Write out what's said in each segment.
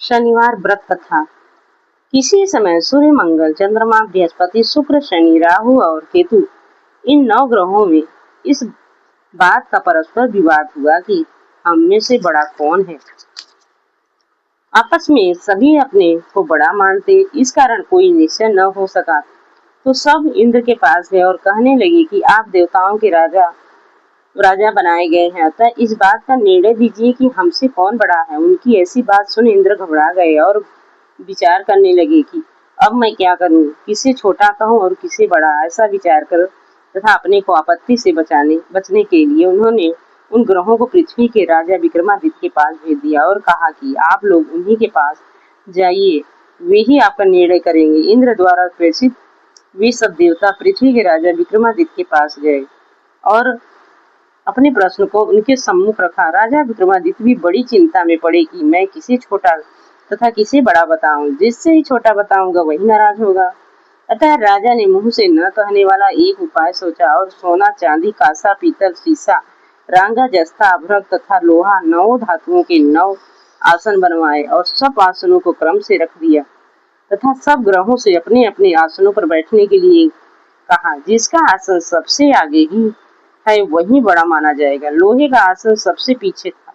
शनिवार व्रत कथा। किसी समय सूर्य, मंगल, चंद्रमा, बृहस्पति, शुक्र, शनि, राहु और केतु, इन 9 ग्रहों में इस बात का परस्पर विवाद हुआ कि हम में से बड़ा कौन है। आपस में सभी अपने को बड़ा मानते, इस कारण कोई निश्चय न हो सका। तो सब इंद्र के पास गए और कहने लगे कि आप देवताओं के राजा बनाए गए हैं, अतः इस बात का निर्णय दीजिए कि हमसे कौन बड़ा है। उनकी ऐसी बात सुन इंद्र घबरा गए और विचार करने लगे कि अब मैं क्या करूं, किसे छोटा कहूं और किसे बड़ा। ऐसा विचार कर तथा अपने को आपत्ति से बचने के लिए उन्होंने उन ग्रहों को पृथ्वी के राजा विक्रमादित्य के पास भेज दिया और कहा कि आप लोग उन्हीं के पास जाइए, वे ही आपका निर्णय करेंगे। इंद्र द्वारा प्रेषित वे सब देवता पृथ्वी के राजा विक्रमादित्य के पास गए और अपने प्रश्न को उनके सम्मुख रखा। राजा विक्रमादित्य भी बड़ी चिंता में पड़े कि मैं किसे छोटा तथा किसे बड़ा बताऊं। जिससे ही छोटा बताऊंगा वही नाराज होगा। अतः राजा ने मुंह से न कहने वाला एक उपाय सोचा और सोना, चांदी, कांसा, पीतल, शीशा, रांगा, जस्ता, अभ्रक तथा लोहा, 9 धातुओं के 9 आसन बनवाए और सब आसनों को क्रम से रख दिया तथा सब ग्रहों से अपने अपने आसनों पर बैठने के लिए कहा। जिसका आसन सबसे आगे ही है वही बड़ा माना जाएगा। लोहे का आसन सबसे पीछे था,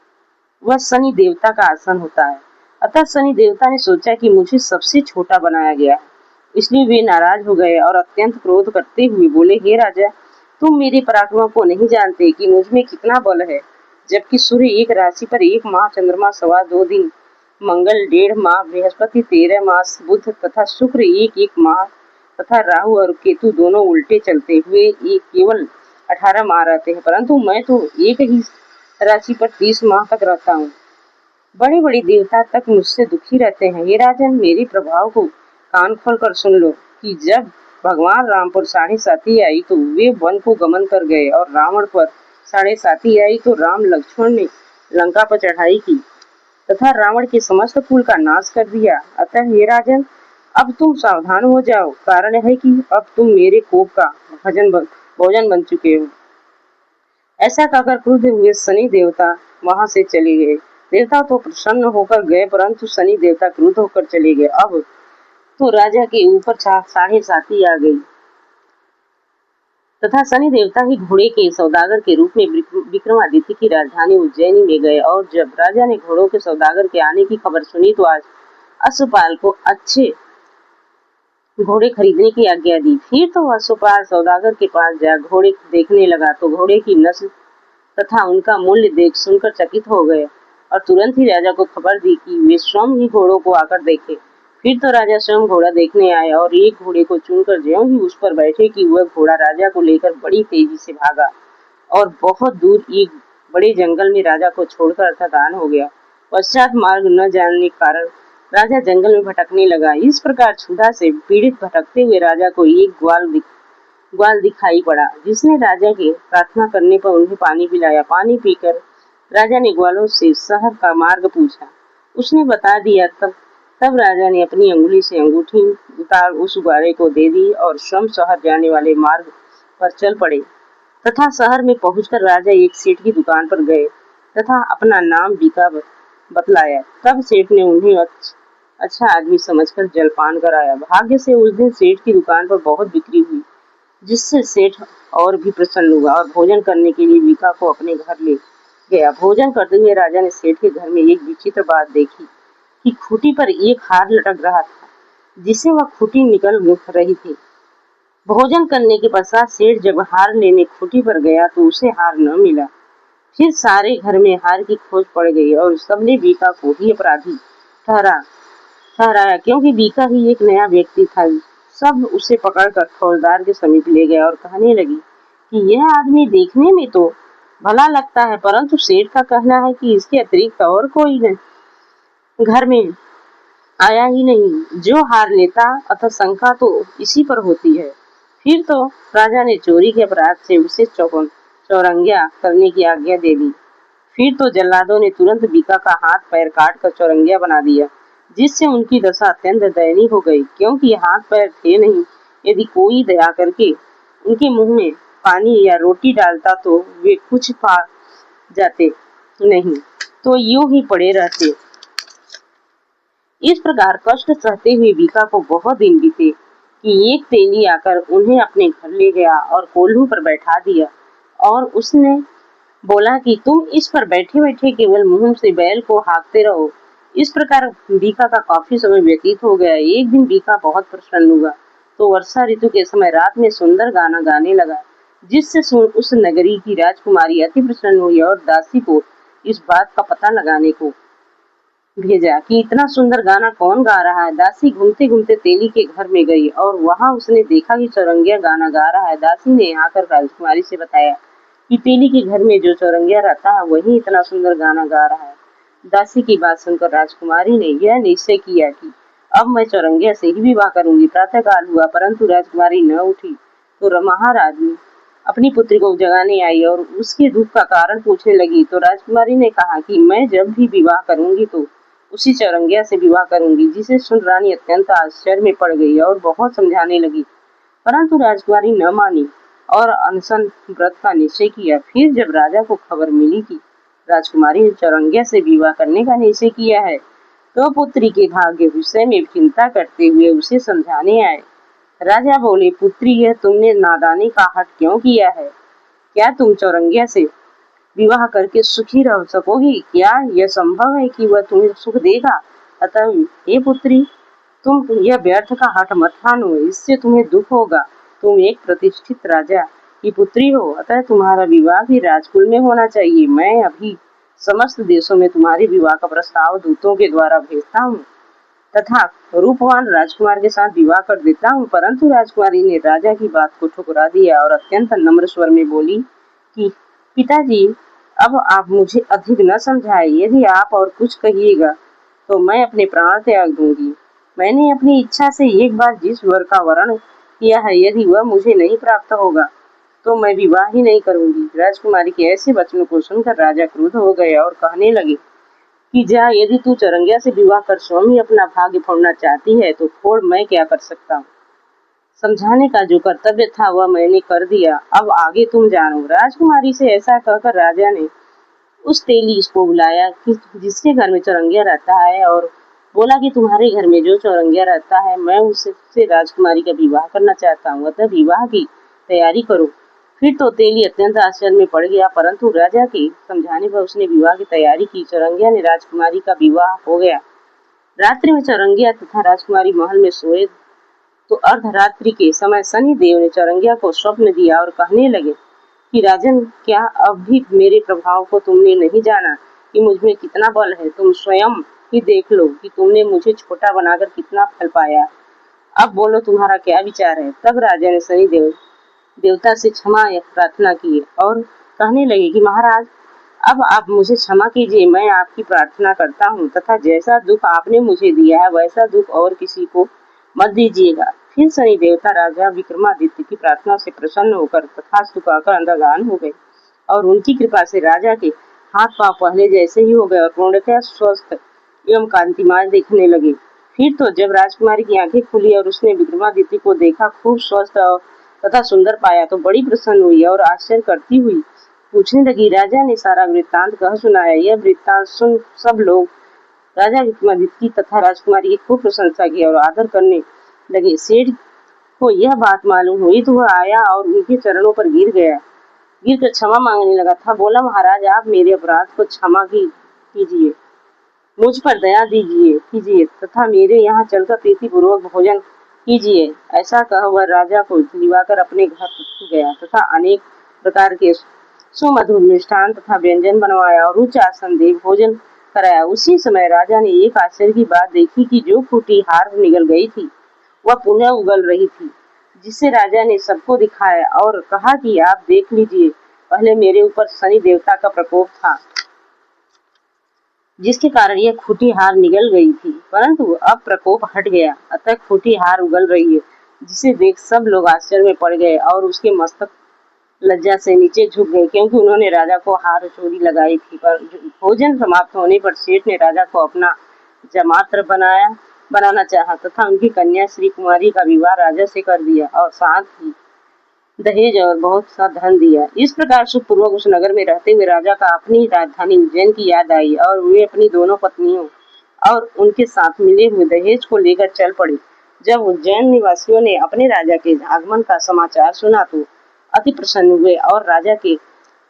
वह शनि देवता का आसन होता है। अतः शनि देवता ने सोचा कि मुझे सबसे छोटा बनाया गया है, इसलिए वे नाराज हो गए और अत्यंत क्रोध करते हुए बोले, हे राजा, तुम मेरे पराक्रम को नहीं जानते कि मुझ में कितना बल है। जबकि सूर्य एक राशि पर 1 माह, चंद्रमा 2.25 दिन, मंगल 1.5 माह, बृहस्पति 13 मास, बुध तथा शुक्र 1 माह तथा राहु और केतु दोनों उल्टे चलते हुए एक केवल 18 माह रहते हैं, परंतु मैं तो एक ही राशि पर 30 माह तक रहता हूँ। बड़े बड़े देवता तक मुझसे दुखी रहते हैं। हे राजन, मेरे प्रभाव को कान खोल कर सुन लो कि जब भगवान राम पर 7.5 आई तो वे वन को गमन कर गए और रावण पर 7.5 आई तो राम लक्ष्मण ने लंका पर चढ़ाई की तथा रावण के समस्त कुल का नाश कर दिया। अतः हे राजन, अब तुम सावधान हो जाओ, कारण है कि अब तुम मेरे कोप का भोजन बन चुके हो। ऐसा कहकर क्रुद्ध हुए शनि देवता वहां से चले गए। देवता तो प्रसन्न होकर गए, परंतु शनि देवता क्रुद्ध होकर चले गए। अब तो राजा के ऊपर 7.5 आ गई तथा शनि देवता ही घोड़े के सौदागर के रूप में विक्रमादित्य की राजधानी उज्जैनी में गए। और जब राजा ने घोड़ों के सौदागर के आने की खबर सुनी तो आज अश्वपाल को अच्छे घोड़े खरीदने की आज्ञा दी। फिर तो अश्वपाल सौदागर के पास जा घोड़े देखने लगा तो घोड़े की नस्ल तथा उनका मूल्य देख सुनकर चकित हो गए और तुरंत ही राजा को खबर दी कि वे स्वयं ही घोड़ों को आकर देखे। फिर तो राजा स्वयं घोड़ा देखने आए और एक घोड़े को चुनकर ज्यों ही उस पर बैठे कि वह घोड़ा राजा को लेकर बड़ी तेजी से भागा और बहुत दूर एक बड़े जंगल में राजा को छोड़कर अर्थादान हो गया। पश्चात मार्ग न जानने के कारण राजा जंगल में भटकने लगा। इस प्रकार क्षुधा से पीड़ित भटकते हुए राजा को एक ग्वाल दिखाई पड़ा, जिसने राजा के प्रार्थना करने पर उन्हें पानी पिलाया। पानी पीकर राजा ने ग्वालों से शहर का मार्ग पूछा। उसने बता दिया। तब राजा ने अपनी अंगुली से अंगूठी उतार उस ग्वाले को दे दी और स्वयं शहर जाने वाले मार्ग पर चल पड़े तथा शहर में पहुंचकर राजा एक सेठ की दुकान पर गए तथा अपना नाम बीका बतलाया। तब सेठ ने उन्हें अच्छा आदमी समझकर जलपान कराया। भाग्य से उस दिन सेठ की दुकान पर बहुत बिक्री हुई, जिससे सेठ और भी प्रसन्न हुआ और भोजन करने के लिए बीका को अपने घर ले गया। भोजन करते हुए राजा ने सेठ के घर में एक विचित्र बात देखी कि खूंटी पर एक हार लटक रहा था, जिसे वह खूंटी निकल रही थी। भोजन करने के पश्चात सेठ जब हार लेने खूंटी पर गया तो उसे हार न मिला। फिर सारे घर में हार की खोज पड़ गई और सबने बीका को ही अपराधी ठहराया, क्योंकि बीका ही एक नया व्यक्ति था। सब उसे पकड़कर फौजदार के समीप ले गए और कहने लगी कि यह आदमी देखने में तो भला लगता है, परंतु सेठ का कहना है कि इसके अतिरिक्त और कोई घर में आया ही नहीं जो हार लेता, अतः शंका तो इसी पर होती है। फिर तो राजा ने चोरी के अपराध से उसे चौरंगिया करने की आज्ञा दे दी। फिर तो जल्लादों ने तुरंत बीका का हाथ पैर काट कर चौरंगिया बना दिया, जिससे उनकी दशा अत्यंत दयनीय हो गई, क्योंकि हाथ पैर थे नहीं। यदि कोई दया करके उनके मुंह में पानी या रोटी डालता तो वे कुछ पा जाते, नहीं तो यूं ही पड़े रहते। इस प्रकार कष्ट सहते हुए बीका को बहुत दिन बीते कि एक तेली आकर उन्हें अपने घर ले गया और कोल्हू पर बैठा दिया और उसने बोला कि तुम इस पर बैठे बैठे केवल मुंह से बैल को हाँकते रहो। इस प्रकार बीका का काफी समय व्यतीत हो गया। एक दिन बीका बहुत प्रसन्न हुआ तो वर्षा ऋतु के समय रात में सुंदर गाना गाने लगा, जिससे सुन उस नगरी की राजकुमारी अति प्रसन्न हुई और दासी को इस बात का पता लगाने को भेजा कि इतना सुंदर गाना कौन गा रहा है। दासी घूमते घूमते तेली के घर में गई और वहां उसने देखा कि चौरंगिया गाना गा रहा है। दासी ने आकर राजकुमारी से बताया कि तेली के घर में जो चौरंगिया रहता है वही इतना सुंदर गाना गा रहा है। दासी की बात सुनकर राजकुमारी ने यह निश्चय किया कि अब मैं चौरंगिया से ही विवाह करूंगी। प्रातःकाल हुआ परंतु राजकुमारी न उठी तो महारानी अपनी पुत्री को जगाने आई और उसके दुख का कारण पूछने लगी। तो राजकुमारी ने कहा कि मैं जब भी विवाह करूंगी तो उसी चौरंगिया से विवाह करूंगी। जिसे सुन रानी अत्यंत आश्चर्य में पड़ गई और बहुत समझाने लगी, परंतु राजकुमारी न मानी और अनशन व्रत का निश्चय किया। फिर जब राजा को खबर मिली कि राजकुमारी ने चौरंगिया से विवाह करने का निश्चय किया है तो पुत्री के भाग्य विषय में चिंता करते हुए उसे समझाने आए। राजा बोले, पुत्री, यह तुमने नादानी का हठ क्यों किया है? क्या तुम चौरंगिया से विवाह करके सुखी रह सकोगी? क्या यह संभव है कि वह तुम्हें सुख देगा? अतः हे पुत्री, तुम यह व्यर्थ का हठ मत ठानो, इससे तुम्हें दुख होगा। तुम एक प्रतिष्ठित राजा की पुत्री हो, अतः तुम्हारा विवाह भी राजकुल में होना चाहिए। मैं अभी समस्त देशों में तुम्हारे विवाह का प्रस्ताव दूतों के द्वारा भेजता हूँ तथा रूपवान राजकुमार के साथ विवाह कर देता हूँ। परंतु राजकुमारी ने राजा की बात को ठुकरा दिया और अत्यंत नम्र स्वर में बोली कि पिताजी, अब आप मुझे अधिक न समझाए। यदि आप और कुछ कहिएगा तो मैं अपने प्राण त्याग दूंगी। मैंने अपनी इच्छा से एक बार जिस वर का वर्ण किया है, यदि वह मुझे नहीं प्राप्त होगा तो मैं विवाह ही नहीं करूंगी। राजकुमारी के ऐसे वचनों को सुनकर राजा क्रुद्ध हो गए और कहने लगे कि जा, यदि तू चौरंगिया से विवाह कर स्वयं ही अपना भाग्य फोड़ना चाहती है तो फोड़, मैं क्या कर सकता हूँ। समझाने का जो कर्तव्य था वह मैंने कर दिया, अब आगे तुम जानो। राजकुमारी से ऐसा कहकर राजा ने उस तेली को बुलाया कि जिसके घर में चौरंगिया रहता है और बोला कि तुम्हारे घर में जो चौरंगिया रहता है मैं उससे राजकुमारी का विवाह करना चाहता हूँ, अतः विवाह की तैयारी करो। फिर तो तेली अत्यंत आश्चर्य में पड़ गया, परंतु राजा के समझाने पर उसने विवाह की तैयारी की। चौरंगिया ने राजकुमारी का विवाह हो गया। रात्रि में चौरंगिया तथा राजकुमारी महल में सोए तो अर्धरात्रि के समय शनि देव ने चौरंगिया को स्वप्न दिया और कहने लगे कि राजन, क्या अब भी मेरे प्रभाव को तुमने नहीं जाना कि मुझमें कितना बल है? तुम स्वयं ही देख लो कि तुमने मुझे छोटा बनाकर कितना फल पाया। अब बोलो, तुम्हारा क्या विचार है? तब राजा ने शनि देवता से क्षमा प्रार्थना की और कहने लगे कि महाराज, अब आप मुझे क्षमा कीजिए। मैं आपकी प्रार्थना करता हूँ तथा जैसा दुख आपने मुझे दिया है वैसा दुख और किसी को मत दीजिएगा। फिर शनि देवता राजा विक्रमादित्य की प्रार्थना से प्रसन्न होकर तथास्तु कहकर अंतर्धान हो गए और उनकी कृपा से राजा के हाथ पांव पहले जैसे ही हो गए और पूर्णतः स्वस्थ एवं कांतिमान दिखने लगे। फिर तो जब राजकुमारी की आंखें खुली और उसने विक्रमादित्य को देखा, खूब स्वस्थ तथा सुंदर पाया, तो बड़ी प्रसन्न हुई और आश्चर्य करती हुई पूछने लगी। राजा ने सारा वृत्तांत कह सुनाया। यह वृत्तांत सुन सब लोग राजा विक्रमादित्य की तथा राजकुमारी की खूब प्रशंसा की और आदर करने लगे। सेठ को यह बात मालूम हुई तो वह आया और उनके चरणों पर गिर कर क्षमा मांगने लगा था। बोला, महाराज, आप मेरे अपराध को क्षमा कीजिए, मुझ पर दया कीजिए तथा मेरे यहाँ चलकर प्रीतिपूर्वक भोजन कीजिए। ऐसा कह वह राजा को लिवाकर अपने घर गया तथा अनेक प्रकार के सुमधुर मिष्ठान तथा व्यंजन बनवाया और उच्च आसन दे भोजन कराया। उसी समय राजा ने एक आश्चर्य की बात देखी कि जो फूटी हार निगल गई थी वह पुनः उगल रही थी, जिसे राजा ने सबको दिखाया और कहा कि आप देख लीजिए, पहले मेरे ऊपर शनि देवता का प्रकोप था जिसके कारण यह खूटी हार निगल गई थी, परंतु अब प्रकोप हट गया, अतः खूटी हार उगल रही है। जिसे देख सब लोग आश्चर्य में पड़ गए और उसके मस्तक लज्जा से नीचे झुक गए, क्योंकि उन्होंने राजा को हार चोरी लगाई थी। पर भोजन समाप्त होने पर सेठ ने राजा को अपना जमात्र बनाना चाहा तथा उनकी कन्या श्री कुमारी का विवाह राजा से कर दिया और साथ ही दहेज और बहुत सा धन दिया। इस प्रकार सुखपूर्वक उस नगर में रहते हुए राजा का अपनी राजधानी उज्जैन की याद आई और वे अपनी दोनों पत्नियों और उनके साथ मिले हुए दहेज को लेकर चल पड़े। जब उज्जैन निवासियों ने अपने राजा के आगमन का समाचार सुना तो अति प्रसन्न हुए और राजा के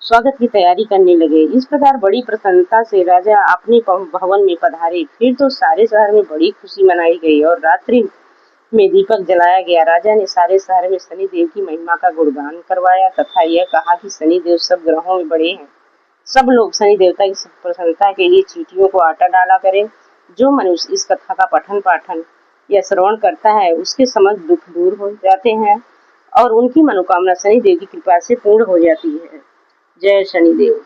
स्वागत की तैयारी करने लगे। इस प्रकार बड़ी प्रसन्नता से राजा अपने भवन में पधारे। फिर तो सारे शहर में बड़ी खुशी मनाई गई और रात्रि में दीपक जलाया गया। राजा ने सारे शहर में शनिदेव की महिमा का गुणगान करवाया तथा यह कहा कि शनिदेव सब ग्रहों में बड़े हैं। सब लोग शनि देवता की प्रसन्नता के लिए चींटियों को आटा डाला करें। जो मनुष्य इस कथा का पठन पाठन या श्रवण करता है उसके समस्त दुख दूर हो जाते हैं और उनकी मनोकामना शनिदेव की कृपा से पूर्ण हो जाती है। जय शनिदेव।